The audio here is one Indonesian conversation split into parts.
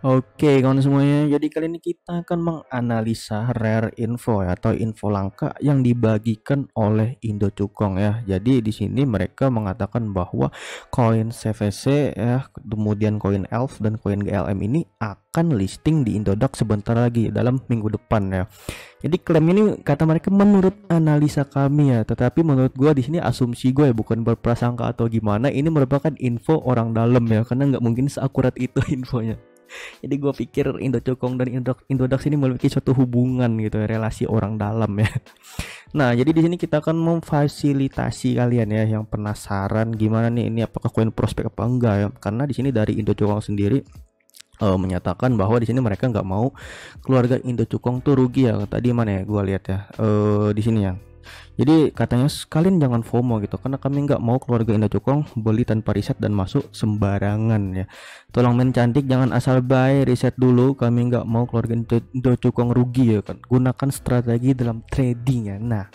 Oke, kawan semuanya. Jadi kali ini kita akan menganalisa rare info ya, atau info langka yang dibagikan oleh Indo Cukong ya. Jadi di sini mereka mengatakan bahwa koin CVC ya, kemudian koin ELF dan koin GLM ini akan listing di Indodax sebentar lagi dalam minggu depan ya. Jadi klaim ini kata mereka menurut analisa kami ya, tetapi menurut gua di sini asumsi gue ya, bukan berprasangka atau gimana. Ini merupakan info orang dalam ya, karena nggak mungkin seakurat itu infonya. Jadi gue pikir Indo Cukong dan Indodax ini memiliki suatu hubungan gitu ya, relasi orang dalam ya. Nah, jadi di sini kita akan memfasilitasi kalian ya yang penasaran gimana nih ini apakah koin prospek apa enggak ya. Karena di sini dari Indo Cukong sendiri menyatakan bahwa di sini mereka nggak mau keluarga Indo Cukong tuh rugi ya. Tadi mana ya gue lihat ya, di sini ya. Jadi katanya kalian jangan FOMO gitu, karena kami nggak mau keluarga Indo Cukong beli tanpa riset dan masuk sembarangan ya. Tolong men cantik, jangan asal buy, riset dulu. Kami nggak mau keluarga Indo Cukong rugi ya kan. Gunakan strategi dalam trading ya. Nah,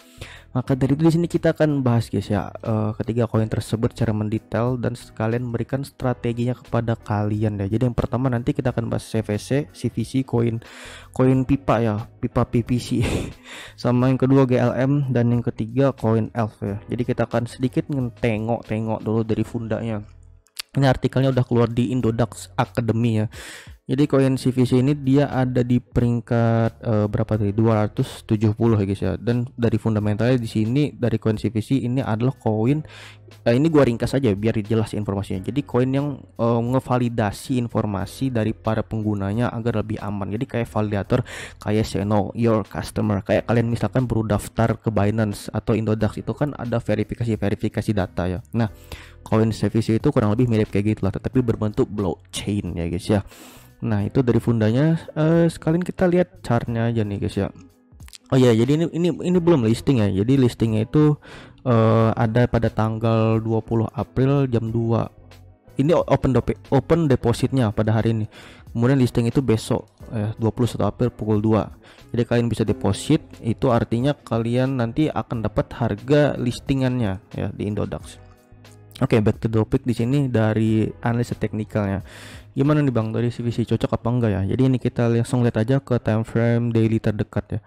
maka dari itu di sini kita akan bahas guys ya, ketiga koin tersebut secara mendetail dan sekalian memberikan strateginya kepada kalian ya. Jadi yang pertama nanti kita akan bahas CVC, CVC, koin pipa ya, pipa PVC. Sama yang kedua GLM dan yang ketiga koin ELF ya. Jadi kita akan sedikit tengok dulu dari fundanya. Ini artikelnya udah keluar di Indodax Academy ya. Jadi koin CVC ini dia ada di peringkat berapa tadi? 270 ya guys ya. Dan dari fundamentalnya di sini dari koin CVC ini adalah koin, ini gua ringkas aja biar jelas informasinya. Jadi koin yang ngevalidasi informasi dari para penggunanya agar lebih aman. Jadi kayak validator, kayak know your customer. Kayak kalian misalkan baru daftar ke Binance atau Indodax, itu kan ada verifikasi data ya. Nah, koin CVC itu kurang lebih mirip kayak gitu lah, tetapi berbentuk blockchain ya guys ya. Nah, itu dari fundanya. Sekalian kita lihat chartnya aja nih guys ya. Oh ya, jadi ini belum listing ya. Jadi listingnya itu ada pada tanggal 20 April jam 2. Ini open depositnya pada hari ini. Kemudian listing itu besok 21 April pukul 2. Jadi kalian bisa deposit, itu artinya kalian nanti akan dapat harga listingannya ya di Indodax. Oke, back to the topic di sini dari analisa teknikalnya. Gimana nih Bang, dari CVC cocok apa enggak ya? Jadi ini kita langsung lihat aja ke time frame daily terdekat ya.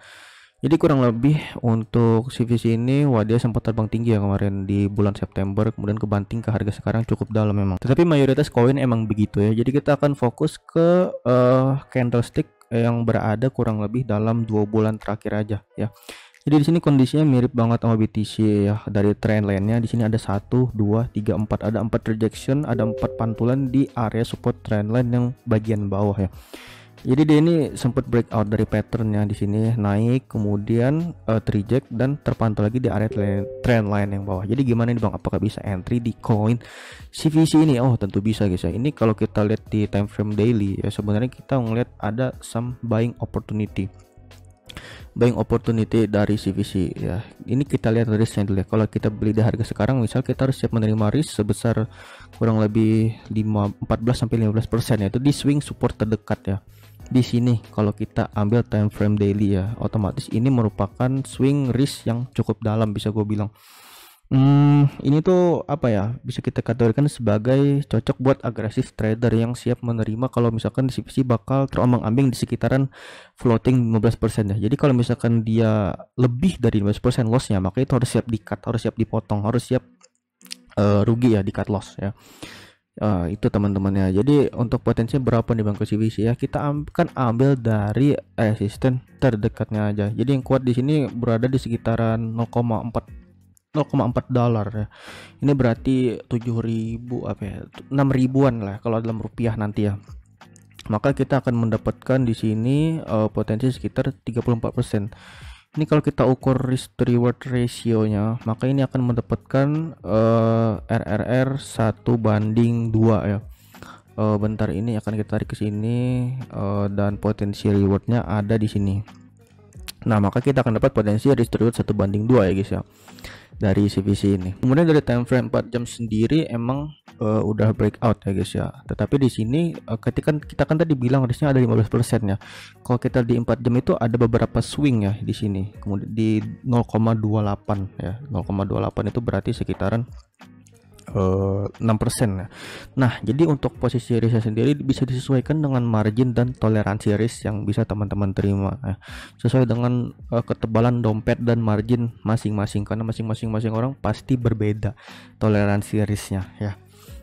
Jadi kurang lebih untuk CVC ini, wah dia sempat terbang tinggi ya kemarin di bulan September, kemudian kebanting ke harga sekarang cukup dalam memang. Tetapi mayoritas koin emang begitu ya. Jadi kita akan fokus ke candlestick yang berada kurang lebih dalam 2 bulan terakhir aja ya. Jadi di sini kondisinya mirip banget sama BTC ya. Dari trend line-nya di sini ada 1 2 3 4, ada 4 rejection, ada 4 pantulan di area support trend line yang bagian bawah ya. Jadi dia ini sempat breakout dari patternnya di sini, naik kemudian reject dan terpantau lagi di area trend line yang bawah. Jadi gimana nih Bang, apakah bisa entry di koin CVC ini? Oh, tentu bisa guys ya. Ini kalau kita lihat di time frame daily ya, sebenarnya kita ngelihat ada some buying opportunity dari CVC ya. Ini kita lihat risknya dulu ya. Kalau kita beli di harga sekarang, misal kita harus siap menerima risk sebesar kurang lebih 14 sampai 15% ya. Itu di swing support terdekat ya. Di sini kalau kita ambil time frame daily ya, otomatis ini merupakan swing risk yang cukup dalam bisa gue bilang. Ini tuh apa ya, bisa kita kategorikan sebagai cocok buat agresif trader yang siap menerima kalau misalkan di CVC bakal terombang-ambing di sekitaran floating 15% ya. Jadi kalau misalkan dia lebih dari 15% lossnya, maka itu harus siap di-cut, harus siap dipotong, harus siap rugi ya, di-cut loss ya. Itu teman-teman ya. Jadi untuk potensinya berapa nih Bang ke CVC ya, kita kan ambil dari resisten terdekatnya aja. Jadi yang kuat di sini berada di sekitaran 0,4 dolar ya. Ini berarti 7.000 apa ya, 6 ribuan lah kalau dalam rupiah nanti ya. Maka kita akan mendapatkan di sini potensi sekitar 34%. Ini kalau kita ukur risk to reward ratio-nya, maka ini akan mendapatkan RRR 1:2 ya. Bentar, ini akan kita tarik ke sini dan potensi rewardnya ada di sini. Nah, maka kita akan dapat potensi risk to reward 1:2 ya guys ya, dari CVC ini. Kemudian dari time frame 4 jam sendiri emang udah breakout ya guys ya. Tetapi di sini ketika kita kan tadi bilang risknya ada 15% ya. Kalau kita di 4 jam itu ada beberapa swing ya di sini. Kemudian di 0,28 ya. 0,28 itu berarti sekitaran 6% ya. Nah, jadi untuk posisi risk sendiri bisa disesuaikan dengan margin dan toleransi risk yang bisa teman-teman terima ya. Sesuai dengan ketebalan dompet dan margin masing-masing, karena masing-masing orang pasti berbeda toleransi risknya ya.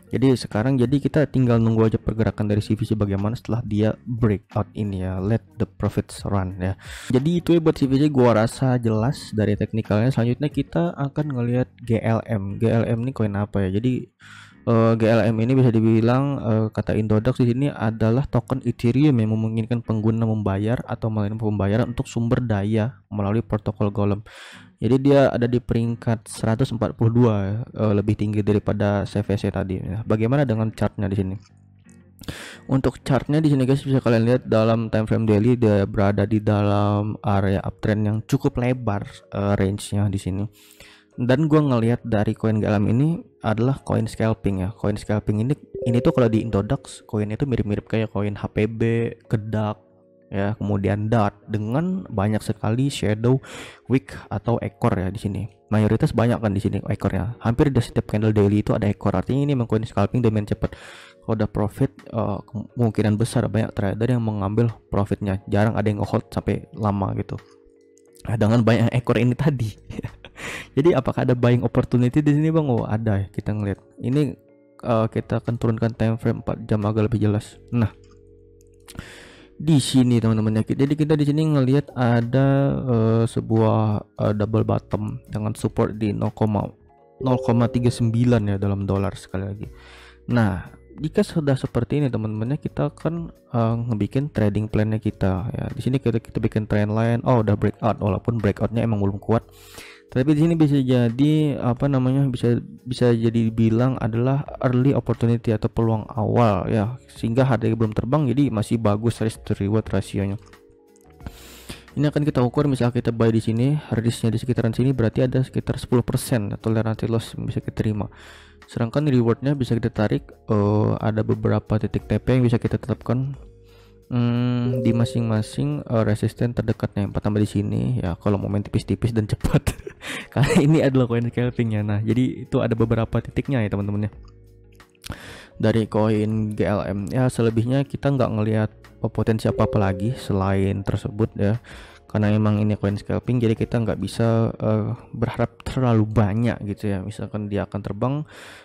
Jadi sekarang kita tinggal nunggu aja pergerakan dari CVC bagaimana setelah dia breakout ini ya, let the profits run ya. Jadi itu ya buat CVC, gua rasa jelas dari teknikalnya. Selanjutnya kita akan ngelihat GLM. GLM ini koin apa ya? Jadi GLM ini bisa dibilang kata Indodax di sini adalah token Ethereum yang memungkinkan pengguna membayar atau melalui pembayaran untuk sumber daya melalui protokol Golem. Jadi dia ada di peringkat 142 lebih tinggi daripada CVC tadi ya. Bagaimana dengan chartnya di sini? Untuk chartnya di sini guys, bisa kalian lihat dalam time frame daily dia berada di dalam area uptrend yang cukup lebar range-nya di sini. Dan gua ngelihat dari koin GLM ini adalah koin scalping ya. Koin scalping ini tuh kalau di Indodax koin itu mirip-mirip kayak koin HPB, Kedak ya, kemudian DAT dengan banyak sekali shadow, wick atau ekor ya di sini. Mayoritas banyak kan di sini ekornya. Hampir di setiap candle daily itu ada ekor. Artinya ini memang koin scalping domain cepat. Kalau udah profit kemungkinan besar banyak trader yang mengambil profitnya. Jarang ada yang hold sampai lama gitu. Nah, dengan banyak ekor ini tadi. Jadi apakah ada buying opportunity di sini Bang? Oh, ada ya, kita ngeliat. Ini kita akan turunkan time frame 4 jam agak lebih jelas. Nah, di sini teman-teman ya. Jadi kita di sini ngelihat ada sebuah double bottom dengan support di 0,39 ya dalam dolar sekali lagi. Nah, jika sudah seperti ini teman-teman ya, kita akan ngebikin trading plan-nya kita ya. Di sini kita bikin trend line. Oh, udah breakout, walaupun breakoutnya emang belum kuat. Tapi di sini bisa jadi bisa jadi bilang adalah early opportunity atau peluang awal ya, sehingga harga belum terbang, jadi masih bagus risk to reward rasionya. Ini akan kita ukur, misalnya kita buy di sini, risknya di sekitaran sini, berarti ada sekitar 10% toleransi loss yang bisa kita terima. Sedangkan rewardnya bisa kita tarik, ada beberapa titik TP yang bisa kita tetapkan di masing-masing resisten terdekatnya. Yang pertama di sini ya, kalau momen tipis-tipis dan cepat. Karena ini adalah koin scalping ya. Nah, jadi itu ada beberapa titiknya ya teman-teman ya. Dari koin GLM ya, selebihnya kita nggak ngelihat potensi apa-apa lagi selain tersebut ya. Karena emang ini koin scalping, jadi kita nggak bisa berharap terlalu banyak gitu ya. Misalkan dia akan terbang,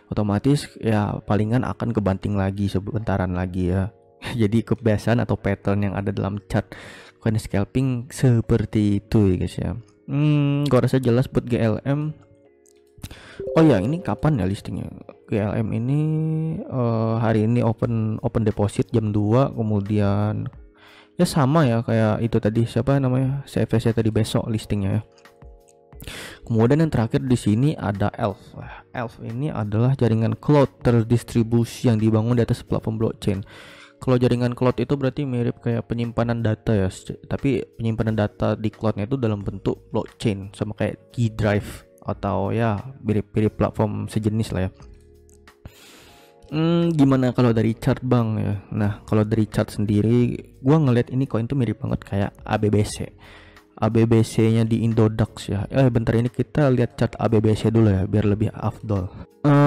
otomatis ya palingan akan kebanting lagi sebentaran lagi ya. Jadi kebiasaan atau pattern yang ada dalam chart coin scalping seperti itu ya guys ya. Gua rasa jelas buat GLM. Oh ya, ini kapan ya listingnya? GLM ini hari ini open deposit jam 2, kemudian ya sama ya kayak itu tadi, siapa namanya, CVC tadi, besok listingnya ya. Kemudian yang terakhir di sini ada ELF. ELF ini adalah jaringan cloud terdistribusi yang dibangun di atas platform blockchain. Kalau jaringan cloud itu berarti mirip kayak penyimpanan data ya, tapi penyimpanan data di cloudnya itu dalam bentuk blockchain, sama kayak key drive atau ya mirip-mirip platform sejenis lah ya. Gimana kalau dari chart Bang ya? Nah, kalau dari chart sendiri gua ngeliat ini koin tuh mirip banget kayak ABBC. ABBC-nya di Indodax ya. Bentar, ini kita lihat chart ABBC dulu ya biar lebih afdol.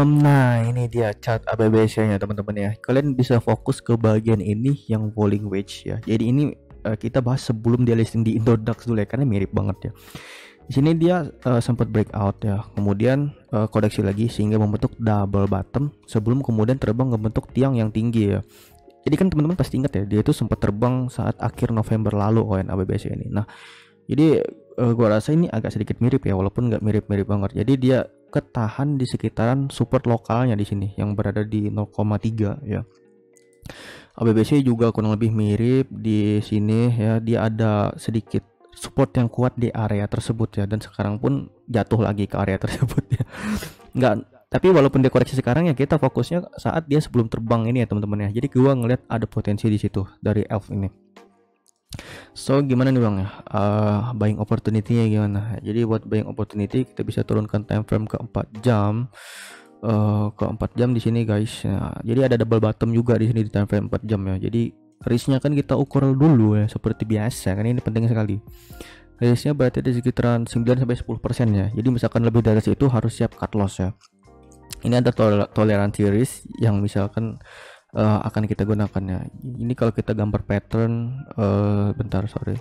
Nah, ini dia chart ABBC-nya teman-teman ya. Kalian bisa fokus ke bagian ini yang falling wedge ya. Jadi ini kita bahas sebelum dia listing di Indodax dulu ya, karena mirip banget ya. Di sini dia sempat breakout ya, kemudian koreksi lagi sehingga membentuk double bottom sebelum kemudian terbang membentuk tiang yang tinggi ya. Jadi kan teman-teman pasti ingat ya, dia itu sempat terbang saat akhir November lalu koin ABBC ini. Nah, jadi gua rasa ini agak sedikit mirip ya, walaupun nggak mirip-mirip banget. Jadi dia ketahan di sekitaran support lokalnya di sini yang berada di 0,3 ya. ABBC juga kurang lebih mirip di sini ya, dia ada sedikit support yang kuat di area tersebut ya, dan sekarang pun jatuh lagi ke area tersebut ya. Tapi walaupun dia koreksi sekarang ya, kita fokusnya saat dia sebelum terbang ini ya teman-teman ya. Jadi gua ngeliat ada potensi di situ dari ELF ini. So gimana nih Bang ya, buying opportunity-nya gimana? Jadi buat buying opportunity kita bisa turunkan time frame ke 4 jam. Ke 4 jam di sini guys. Nah, jadi ada double bottom juga di sini di time frame 4 jam ya. Jadi risknya kan kita ukur dulu ya, seperti biasa kan, ini penting sekali. Risknya berarti di sekitaran 9-10% ya. Jadi misalkan lebih dari itu harus siap cut loss ya. Ini ada toleransi risk yang misalkan akan kita gunakan ya. Ini kalau kita gambar pattern, bentar sorry,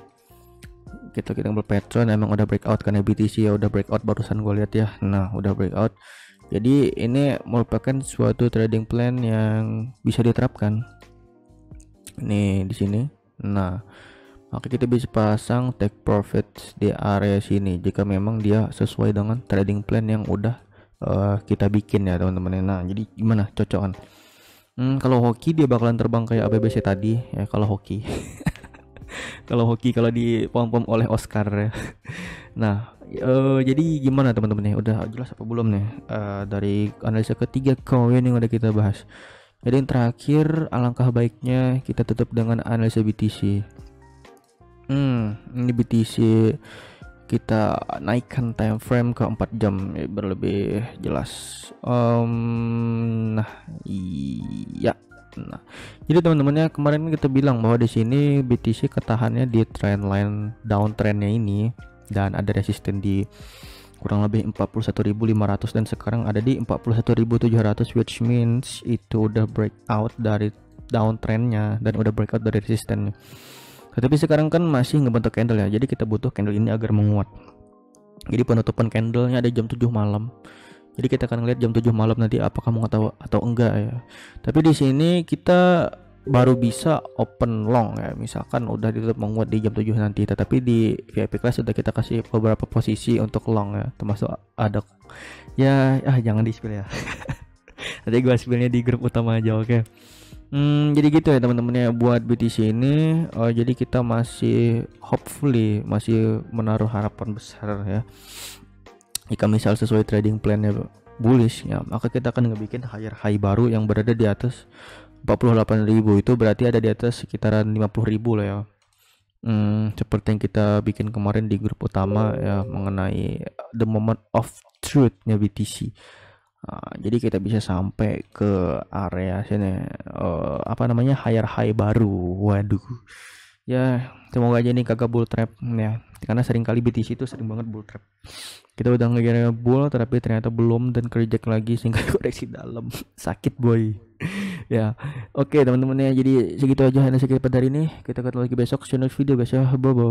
kita gambar pattern emang udah breakout karena BTC ya udah breakout barusan gue lihat ya. Nah udah breakout, jadi ini merupakan suatu trading plan yang bisa diterapkan nih di sini. Nah maka kita bisa pasang take profit di area sini jika memang dia sesuai dengan trading plan yang udah kita bikin ya teman-teman. Nah jadi gimana cocokan? Kalau hoki dia bakalan terbang kayak ABBC tadi ya kalau hoki. Kalau hoki kalau di pom-pom oleh Oscar ya. Nah, jadi gimana teman-teman ya? Udah jelas apa belum nih dari analisa ketiga koin yang udah kita bahas. Jadi yang terakhir alangkah baiknya kita tutup dengan analisa BTC. Ini BTC kita naikkan time frame ke 4 jam ya, berlebih jelas. Nah, iya. Nah, jadi teman-temannya kemarin kita bilang bahwa di sini BTC ketahannya di trendline downtrendnya ini dan ada resisten di kurang lebih 41.500 dan sekarang ada di 41.700, which means itu udah breakout dari downtrendnya dan udah breakout dari resistennya. Tetapi sekarang kan masih ngebentuk candle ya, jadi kita butuh candle ini agar menguat. Jadi penutupan candlenya ada jam 7 malam. Jadi kita akan lihat jam 7 malam nanti apakah mau tahu atau enggak ya. Tapi di sini kita baru bisa open long ya. Misalkan udah ditutup menguat di jam 7 nanti, tetapi di VIP class sudah kita kasih beberapa posisi untuk long ya. Termasuk ada ya jangan di-spill ya. Nanti gua spillnya di grup utama aja, oke. Jadi gitu ya teman-teman ya buat BTC ini. Jadi kita masih hopefully masih menaruh harapan besar ya. Jika misal sesuai trading plannya bullish ya, maka kita akan ngebikin higher high baru yang berada di atas 48.000. Itu berarti ada di atas sekitaran 50.000 lah ya. Seperti yang kita bikin kemarin di grup utama ya mengenai the moment of truth-nya BTC. Jadi kita bisa sampai ke area sini apa namanya higher high baru. Waduh. Ya, semoga aja ini kagak bull trap ya. Karena sering kali BTC itu sering banget bull trap. Kita udah ngejar bull tapi ternyata belum dan kerja lagi sehingga koreksi dalam. Sakit boy. Ya. Oke, teman-teman ya. Jadi segitu aja hasil kita pada hari ini. Kita ketemu lagi besok channel video guys ya. Bye bye.